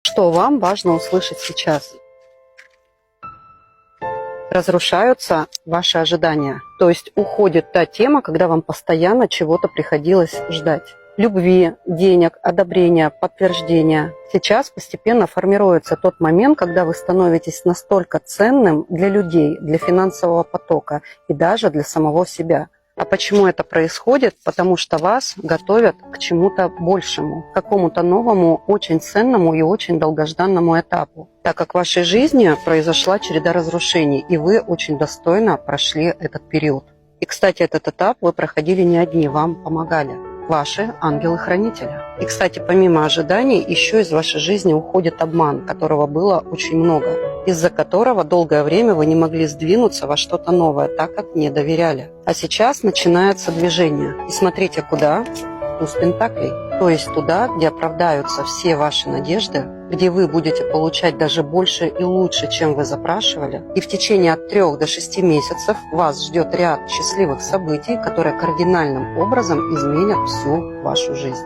Что вам важно услышать сейчас? Разрушаются ваши ожидания. То есть уходит та тема, когда вам постоянно чего-то приходилось ждать. Любви, денег, одобрения, подтверждения. Сейчас постепенно формируется тот момент, когда вы становитесь настолько ценным для людей, для финансового потока и даже для самого себя. А почему это происходит? Потому что вас готовят к чему-то большему, к какому-то новому, очень ценному и очень долгожданному этапу. Так как в вашей жизни произошла череда разрушений, и вы очень достойно прошли этот период. И, кстати, этот этап вы проходили не одни, вам помогали ваши ангелы-хранители. И, кстати, помимо ожиданий, еще из вашей жизни уходит обман, которого было очень много, из-за которого долгое время вы не могли сдвинуться во что-то новое, так как не доверяли. А сейчас начинается движение. И смотрите, куда? Туз Пентаклей. То есть туда, где оправдаются все ваши надежды, где вы будете получать даже больше и лучше, чем вы запрашивали. И в течение от 3 до 6 месяцев вас ждет ряд счастливых событий, которые кардинальным образом изменят всю вашу жизнь.